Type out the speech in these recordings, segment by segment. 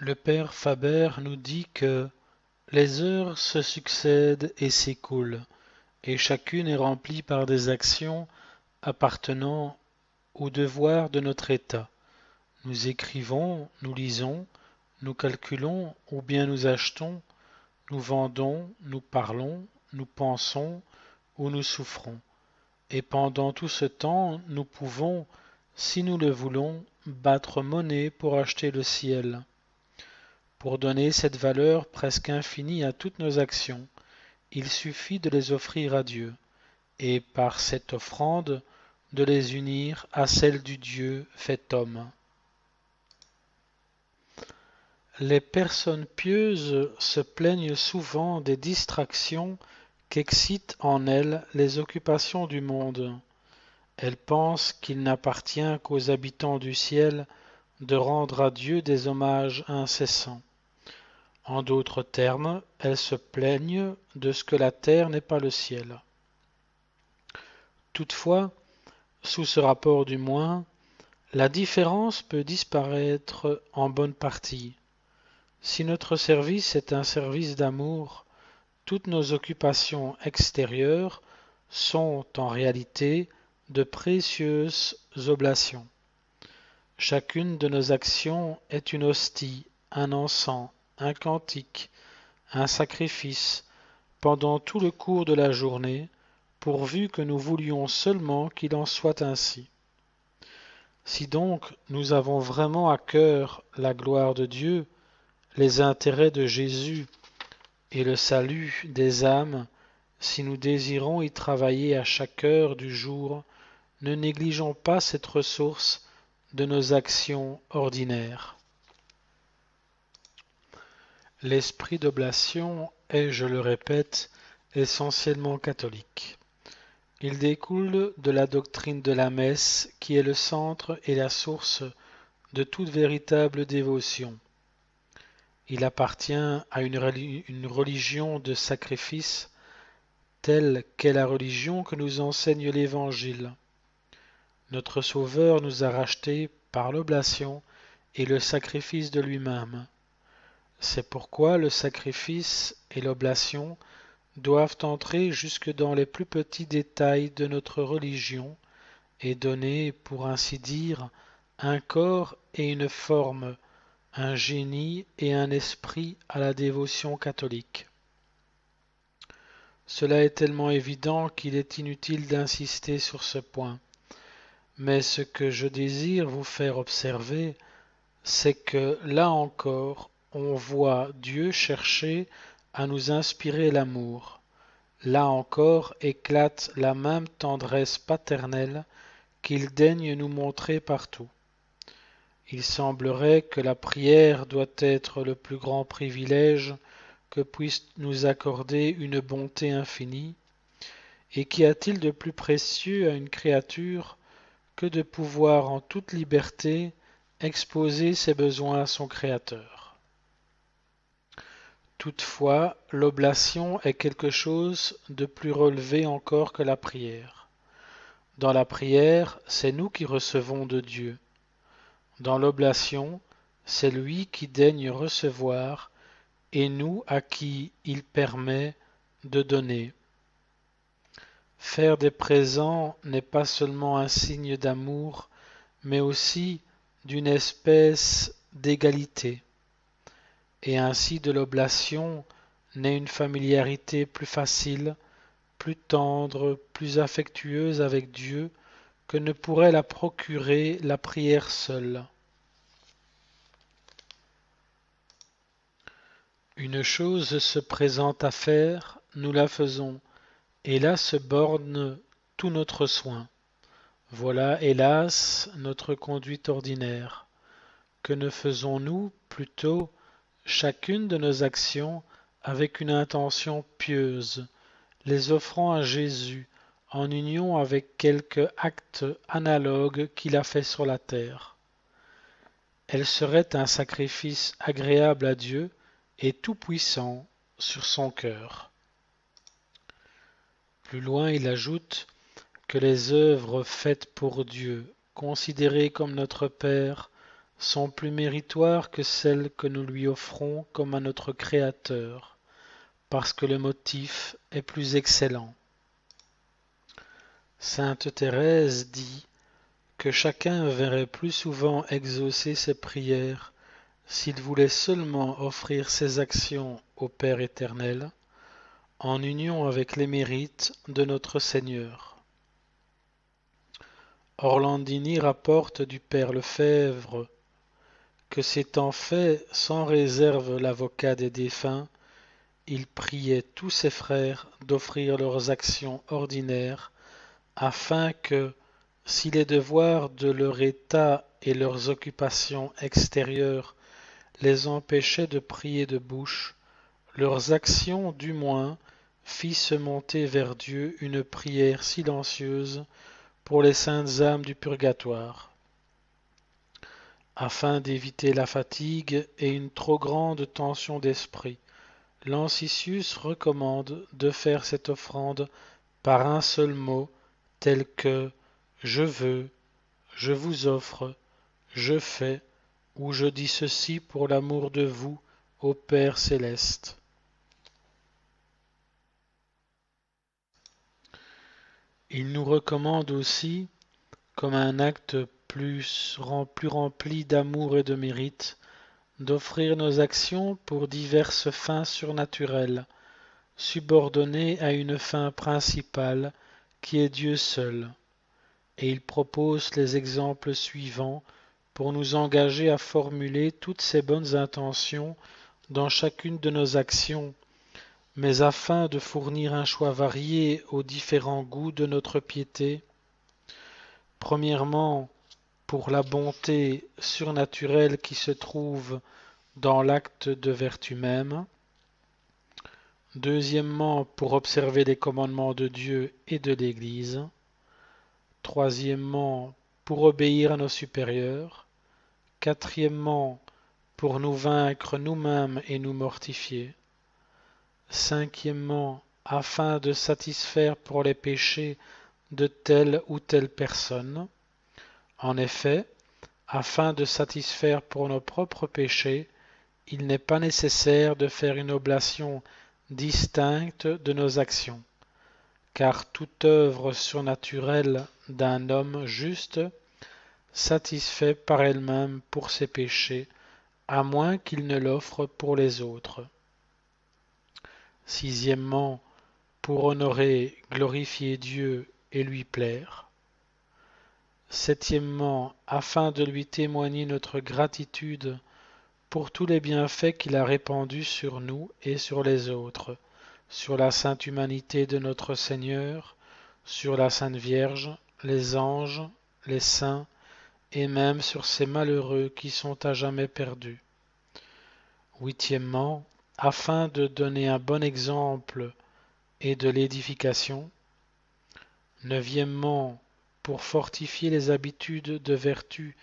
Le père Faber nous dit que les heures se succèdent et s'écoulent, et chacune est remplie par des actions appartenant au devoir de notre état. Nous écrivons, nous lisons, nous calculons ou bien nous achetons, nous vendons, nous parlons, nous pensons ou nous souffrons. Et pendant tout ce temps, nous pouvons, si nous le voulons, battre monnaie pour acheter le ciel, pour donner cette valeur presque infinie à toutes nos actions. Il suffit de les offrir à Dieu, et par cette offrande de les unir à celle du Dieu fait homme. Les personnes pieuses se plaignent souvent des distractions qu'excitent en elles les occupations du monde. Elles pensent qu'il n'appartient qu'aux habitants du ciel de rendre à Dieu des hommages incessants. En d'autres termes, elles se plaignent de ce que la terre n'est pas le ciel. Toutefois, sous ce rapport du moins, la différence peut disparaître en bonne partie. Si notre service est un service d'amour, toutes nos occupations extérieures sont en réalité de précieuses oblations. Chacune de nos actions est une hostie, un encens, un cantique, un sacrifice, pendant tout le cours de la journée, pourvu que nous voulions seulement qu'il en soit ainsi. Si donc nous avons vraiment à cœur la gloire de Dieu, les intérêts de Jésus et le salut des âmes, si nous désirons y travailler à chaque heure du jour, ne négligeons pas cette ressource de nos actions ordinaires. L'esprit d'oblation est, je le répète, essentiellement catholique. Il découle de la doctrine de la messe qui est le centre et la source de toute véritable dévotion. Il appartient à une religion de sacrifice telle qu'est la religion que nous enseigne l'Évangile. Notre Sauveur nous a rachetés par l'oblation et le sacrifice de lui-même. C'est pourquoi le sacrifice et l'oblation doivent entrer jusque dans les plus petits détails de notre religion et donner, pour ainsi dire, un corps et une forme, un génie et un esprit à la dévotion catholique. Cela est tellement évident qu'il est inutile d'insister sur ce point. Mais ce que je désire vous faire observer, c'est que, là encore, on voit Dieu chercher à nous inspirer l'amour. Là encore éclate la même tendresse paternelle qu'il daigne nous montrer partout. Il semblerait que la prière doit être le plus grand privilège que puisse nous accorder une bonté infinie, et qu'y a-t-il de plus précieux à une créature que de pouvoir en toute liberté exposer ses besoins à son Créateur. Toutefois, l'oblation est quelque chose de plus relevé encore que la prière. Dans la prière, c'est nous qui recevons de Dieu. Dans l'oblation, c'est lui qui daigne recevoir et nous à qui il permet de donner. Faire des présents n'est pas seulement un signe d'amour, mais aussi d'une espèce d'égalité. Et ainsi de l'oblation naît une familiarité plus facile, plus tendre, plus affectueuse avec Dieu que ne pourrait la procurer la prière seule. Une chose se présente à faire, nous la faisons, et là se borne tout notre soin. Voilà, hélas, notre conduite ordinaire. Que ne faisons-nous plutôt chacune de nos actions avec une intention pieuse, les offrant à Jésus en union avec quelque acte analogue qu'il a fait sur la terre? Elle serait un sacrifice agréable à Dieu et tout-puissant sur son cœur. Plus loin, il ajoute que les œuvres faites pour Dieu, considérées comme notre Père, sont plus méritoires que celles que nous lui offrons comme à notre Créateur, parce que le motif est plus excellent. Sainte Thérèse dit que chacun verrait plus souvent exaucer ses prières s'il voulait seulement offrir ses actions au Père éternel, en union avec les mérites de notre Seigneur. Orlandini rapporte du Père Lefèvre que s'étant fait sans réserve l'avocat des défunts, il priait tous ses frères d'offrir leurs actions ordinaires afin que, si les devoirs de leur état et leurs occupations extérieures les empêchaient de prier de bouche, leurs actions du moins fissent monter vers Dieu une prière silencieuse pour les saintes âmes du purgatoire. Afin d'éviter la fatigue et une trop grande tension d'esprit, Lancisius recommande de faire cette offrande par un seul mot, tel que je veux, je vous offre, je fais, ou je dis ceci pour l'amour de vous, ô Père céleste. Il nous recommande aussi, comme un acte plus rempli d'amour et de mérite, d'offrir nos actions pour diverses fins surnaturelles, subordonnées à une fin principale qui est Dieu seul. Et il propose les exemples suivants pour nous engager à formuler toutes ces bonnes intentions dans chacune de nos actions, mais afin de fournir un choix varié aux différents goûts de notre piété. Premièrement, pour la bonté surnaturelle qui se trouve dans l'acte de vertu même. Deuxièmement, pour observer les commandements de Dieu et de l'Église. Troisièmement, pour obéir à nos supérieurs. Quatrièmement, pour nous vaincre nous-mêmes et nous mortifier. Cinquièmement, afin de satisfaire pour les péchés de telle ou telle personne. En effet, afin de satisfaire pour nos propres péchés, il n'est pas nécessaire de faire une oblation distincte de nos actions, car toute œuvre surnaturelle d'un homme juste satisfait par elle-même pour ses péchés, à moins qu'il ne l'offre pour les autres. Sixièmement, pour honorer, glorifier Dieu et lui plaire. Septièmement, afin de lui témoigner notre gratitude pour tous les bienfaits qu'il a répandus sur nous et sur les autres, sur la sainte humanité de notre Seigneur, sur la Sainte Vierge, les anges, les saints, et même sur ces malheureux qui sont à jamais perdus. Huitièmement, afin de donner un bon exemple et de l'édification. Neuvièmement, pour fortifier les habitudes de vertu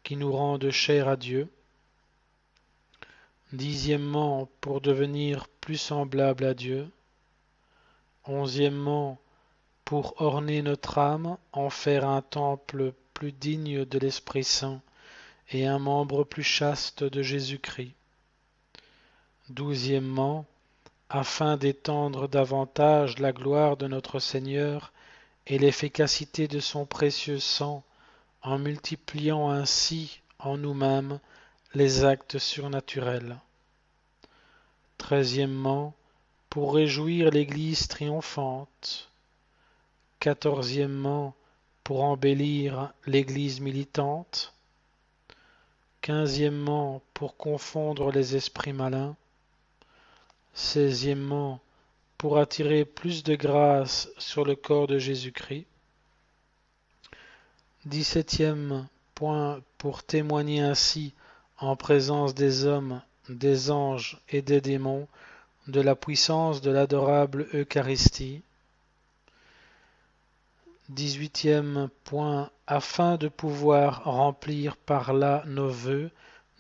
qui nous rendent chers à Dieu. Dixièmement, pour devenir plus semblable à Dieu. Onzièmement, pour orner notre âme, en faire un temple plus digne de l'Esprit Saint et un membre plus chaste de Jésus-Christ. Douzièmement, afin d'étendre davantage la gloire de notre Seigneur et l'efficacité de son précieux sang, en multipliant ainsi en nous-mêmes les actes surnaturels. Treizièmement, pour réjouir l'Église triomphante. Quatorzièmement, pour embellir l'Église militante. Quinzièmement, pour confondre les esprits malins. Seizièmement, pour attirer plus de grâce sur le corps de Jésus-Christ. 17e point, pour témoigner ainsi, en présence des hommes, des anges et des démons, de la puissance de l'adorable Eucharistie. 18e point, afin de pouvoir remplir par là nos vœux,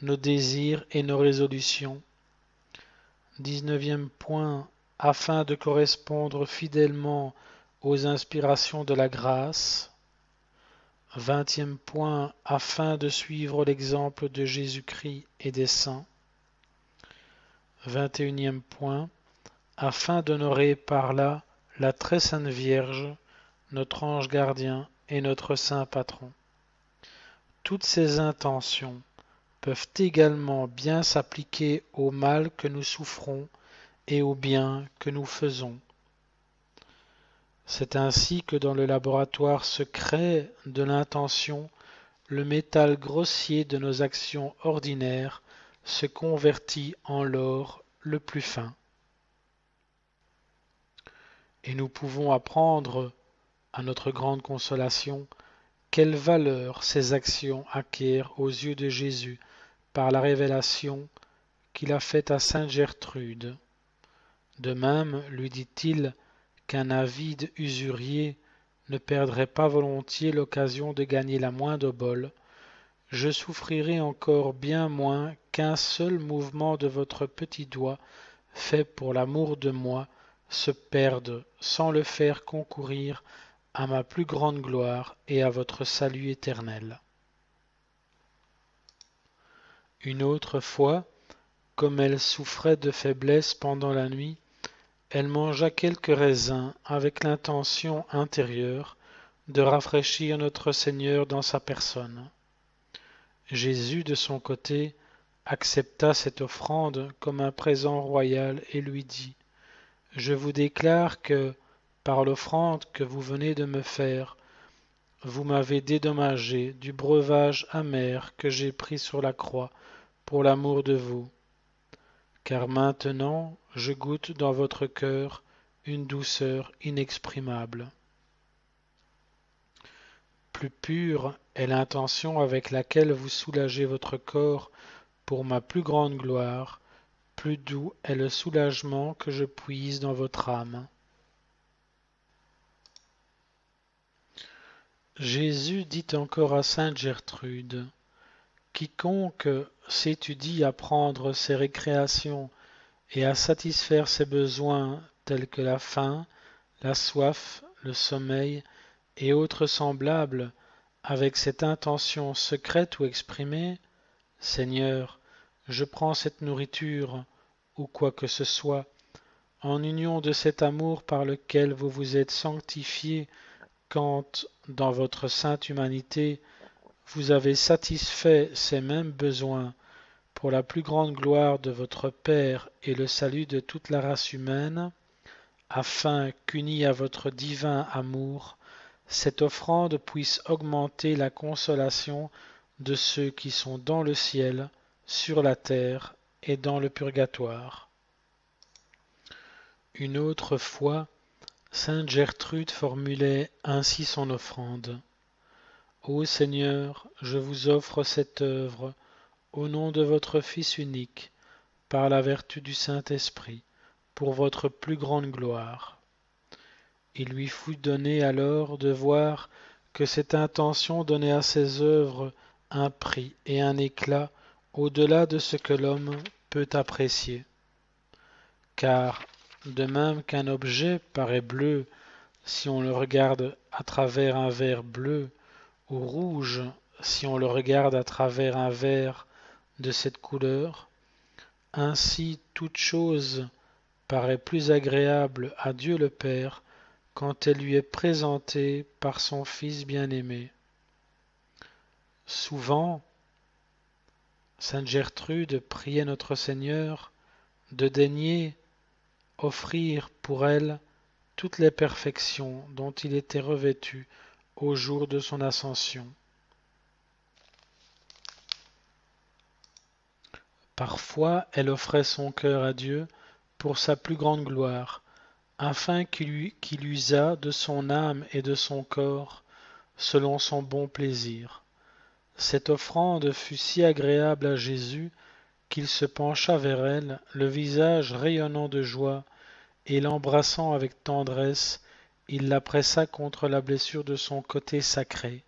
nos désirs et nos résolutions. 19e point, afin de correspondre fidèlement aux inspirations de la grâce. 20e point, afin de suivre l'exemple de Jésus-Christ et des saints. 21e point, afin d'honorer par là la très sainte Vierge, notre ange gardien et notre saint patron. Toutes ces intentions peuvent également bien s'appliquer au mal que nous souffrons et au bien que nous faisons. C'est ainsi que dans le laboratoire secret de l'intention, le métal grossier de nos actions ordinaires se convertit en l'or le plus fin. Et nous pouvons apprendre, à notre grande consolation, quelle valeur ces actions acquièrent aux yeux de Jésus par la révélation qu'il a faite à sainte Gertrude. De même, lui dit-il qu'un avide usurier ne perdrait pas volontiers l'occasion de gagner la moindre obole. Je souffrirai encore bien moins qu'un seul mouvement de votre petit doigt, fait pour l'amour de moi, se perde sans le faire concourir à ma plus grande gloire et à votre salut éternel. Une autre fois, comme elle souffrait de faiblesse pendant la nuit, elle mangea quelques raisins avec l'intention intérieure de rafraîchir notre Seigneur dans sa personne. Jésus, de son côté, accepta cette offrande comme un présent royal et lui dit : « Je vous déclare que, par l'offrande que vous venez de me faire, vous m'avez dédommagé du breuvage amer que j'ai pris sur la croix pour l'amour de vous. Car maintenant je goûte dans votre cœur une douceur inexprimable. » Plus pure est l'intention avec laquelle vous soulagez votre corps pour ma plus grande gloire, plus doux est le soulagement que je puise dans votre âme. Jésus dit encore à sainte Gertrude : « Quiconque s'étudie à prendre ses récréations et à satisfaire ses besoins tels que la faim, la soif, le sommeil et autres semblables, avec cette intention secrète ou exprimée : Seigneur, je prends cette nourriture, ou quoi que ce soit, en union de cet amour par lequel vous vous êtes sanctifiés quand, dans votre sainte humanité, vous avez satisfait ces mêmes besoins pour la plus grande gloire de votre Père et le salut de toute la race humaine, afin qu'unie à votre divin amour, cette offrande puisse augmenter la consolation de ceux qui sont dans le ciel, sur la terre et dans le purgatoire. » Une autre fois, sainte Gertrude formulait ainsi son offrande : « Ô Seigneur, je vous offre cette œuvre, au nom de votre Fils unique, par la vertu du Saint-Esprit, pour votre plus grande gloire. » Il lui fut donné alors de voir que cette intention donnait à ses œuvres un prix et un éclat au-delà de ce que l'homme peut apprécier. Car, de même qu'un objet paraît bleu si on le regarde à travers un verre bleu, ou rouge si on le regarde à travers un verre de cette couleur, ainsi toute chose paraît plus agréable à Dieu le Père quand elle lui est présentée par son Fils bien-aimé. Souvent, sainte Gertrude priait notre Seigneur de daigner offrir pour elle toutes les perfections dont il était revêtu au jour de son ascension. Parfois, elle offrait son cœur à Dieu pour sa plus grande gloire, afin qu'il usât de son âme et de son corps selon son bon plaisir. Cette offrande fut si agréable à Jésus qu'il se pencha vers elle, le visage rayonnant de joie, et l'embrassant avec tendresse, il la pressa contre la blessure de son côté sacré.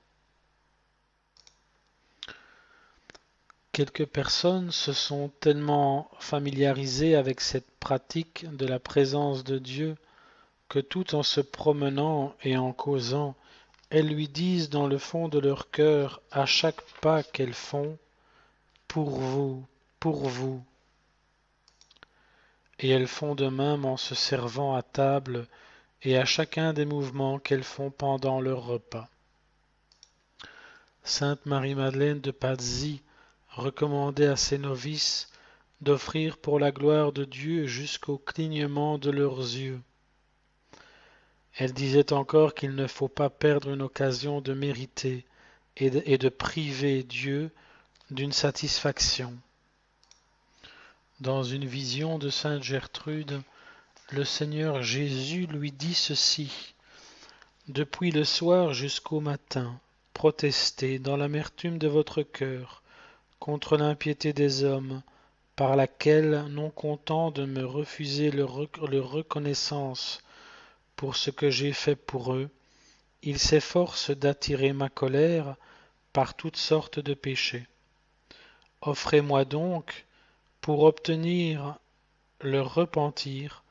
Quelques personnes se sont tellement familiarisées avec cette pratique de la présence de Dieu que tout en se promenant et en causant, elles lui disent dans le fond de leur cœur à chaque pas qu'elles font, pour vous, pour vous. Et elles font de même en se servant à table et à chacun des mouvements qu'elles font pendant leur repas. Sainte Marie-Madeleine de Pazzi recommandait à ses novices d'offrir pour la gloire de Dieu jusqu'au clignement de leurs yeux. Elle disait encore qu'il ne faut pas perdre une occasion de mériter et de priver Dieu d'une satisfaction. Dans une vision de sainte Gertrude, le Seigneur Jésus lui dit ceci: « Depuis le soir jusqu'au matin, protestez dans l'amertume de votre cœur contre l'impiété des hommes, par laquelle, non content de me refuser leur reconnaissance pour ce que j'ai fait pour eux, ils s'efforcent d'attirer ma colère par toutes sortes de péchés. Offrez-moi donc, pour obtenir leur repentir,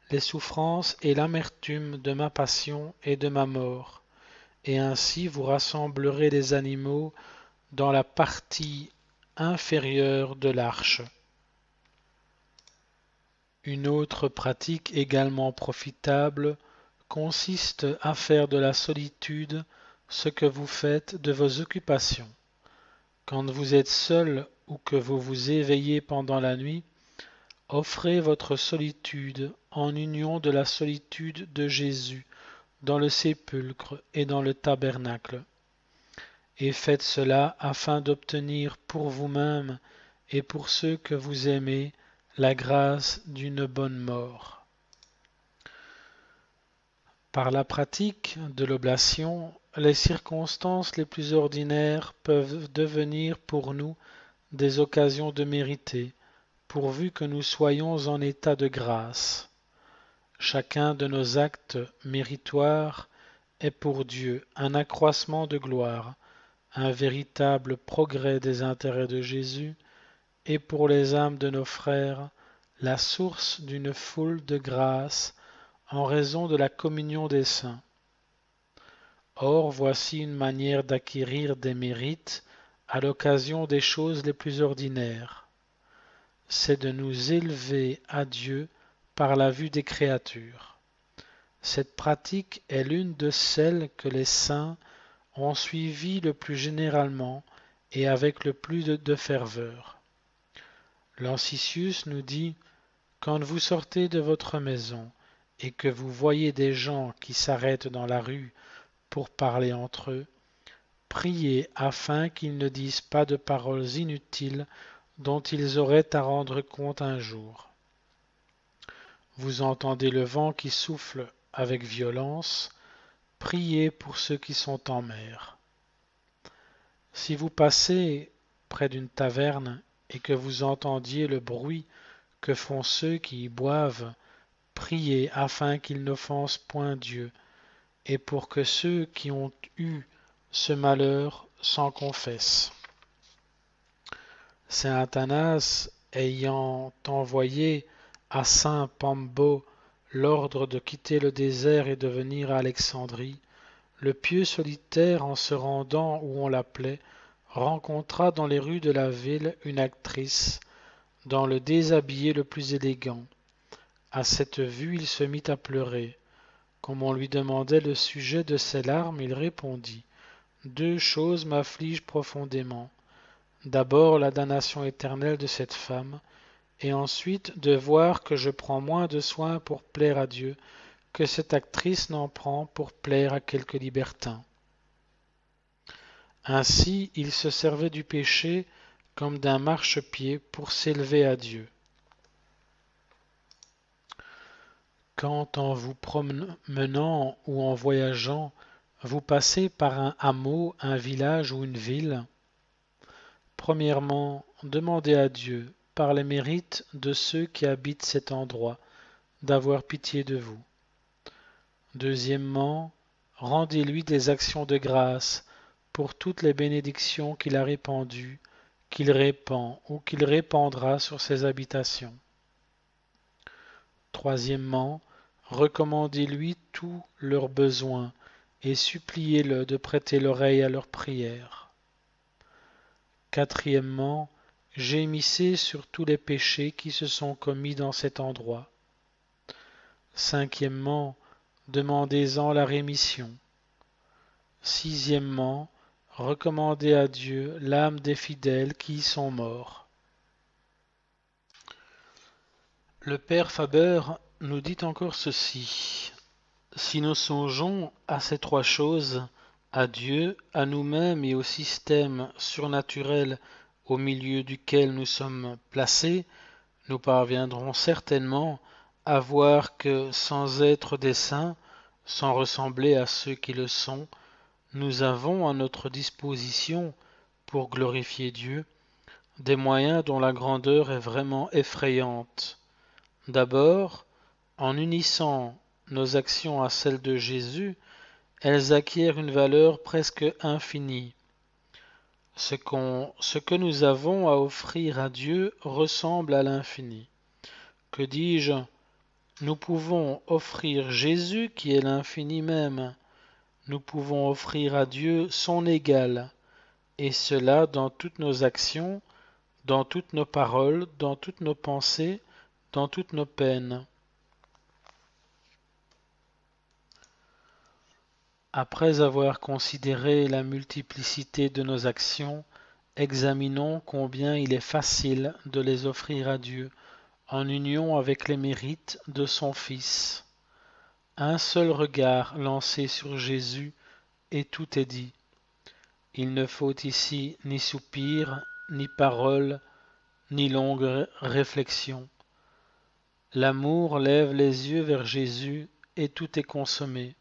les souffrances et l'amertume de ma passion et de ma mort, et ainsi vous rassemblerez les animaux dans la partie inférieure de l'arche. » Une autre pratique également profitable consiste à faire de la solitude ce que vous faites de vos occupations. Quand vous êtes seul ou que vous vous éveillez pendant la nuit, offrez votre solitude en union de la solitude de Jésus dans le sépulcre et dans le tabernacle. Et faites cela afin d'obtenir pour vous-même et pour ceux que vous aimez la grâce d'une bonne mort. Par la pratique de l'oblation, les circonstances les plus ordinaires peuvent devenir pour nous des occasions de mériter, pourvu que nous soyons en état de grâce. Chacun de nos actes méritoires est pour Dieu un accroissement de gloire, un véritable progrès des intérêts de Jésus, et pour les âmes de nos frères, la source d'une foule de grâces en raison de la communion des saints. Or, voici une manière d'acquérir des mérites à l'occasion des choses les plus ordinaires. C'est de nous élever à Dieu par la vue des créatures. Cette pratique est l'une de celles que les saints ont suivies le plus généralement et avec le plus de ferveur. Lancisius nous dit: « Quand vous sortez de votre maison et que vous voyez des gens qui s'arrêtent dans la rue pour parler entre eux, priez afin qu'ils ne disent pas de paroles inutiles dont ils auraient à rendre compte un jour. Vous entendez le vent qui souffle avec violence, priez pour ceux qui sont en mer. Si vous passez près d'une taverne et que vous entendiez le bruit que font ceux qui y boivent, priez afin qu'ils n'offensent point Dieu, et pour que ceux qui ont eu ce malheur s'en confessent. » Saint Athanas, ayant envoyé à saint Pambo l'ordre de quitter le désert et de venir à Alexandrie, le pieux solitaire, en se rendant où on l'appelait, rencontra dans les rues de la ville une actrice, dans le déshabillé le plus élégant. À cette vue, il se mit à pleurer. Comme on lui demandait le sujet de ses larmes, il répondit: « Deux choses m'affligent profondément. D'abord la damnation éternelle de cette femme, et ensuite de voir que je prends moins de soin pour plaire à Dieu que cette actrice n'en prend pour plaire à quelque libertin. » Ainsi, il se servait du péché comme d'un marchepied pour s'élever à Dieu. Quand en vous promenant ou en voyageant, vous passez par un hameau, un village ou une ville, premièrement, demandez à Dieu, par les mérites de ceux qui habitent cet endroit, d'avoir pitié de vous. Deuxièmement, rendez-lui des actions de grâce pour toutes les bénédictions qu'il a répandues, qu'il répand ou qu'il répandra sur ses habitations. Troisièmement, recommandez-lui tous leurs besoins et suppliez-le de prêter l'oreille à leurs prières. Quatrièmement, gémissez sur tous les péchés qui se sont commis dans cet endroit. Cinquièmement, demandez-en la rémission. Sixièmement, recommandez à Dieu l'âme des fidèles qui y sont morts. Le père Faber nous dit encore ceci. Si nous songeons à ces trois choses, à Dieu, à nous-mêmes et au système surnaturel au milieu duquel nous sommes placés, nous parviendrons certainement à voir que sans être des saints, sans ressembler à ceux qui le sont, nous avons à notre disposition, pour glorifier Dieu, des moyens dont la grandeur est vraiment effrayante. D'abord, en unissant nos actions à celles de Jésus, elles acquièrent une valeur presque infinie. Ce que nous avons à offrir à Dieu ressemble à l'infini. Que dis-je? Nous pouvons offrir Jésus qui est l'infini même. Nous pouvons offrir à Dieu son égal, et cela dans toutes nos actions, dans toutes nos paroles, dans toutes nos pensées, dans toutes nos peines. Après avoir considéré la multiplicité de nos actions, examinons combien il est facile de les offrir à Dieu, en union avec les mérites de son Fils. Un seul regard lancé sur Jésus et tout est dit. Il ne faut ici ni soupir, ni parole, ni longue réflexion. L'amour lève les yeux vers Jésus et tout est consommé.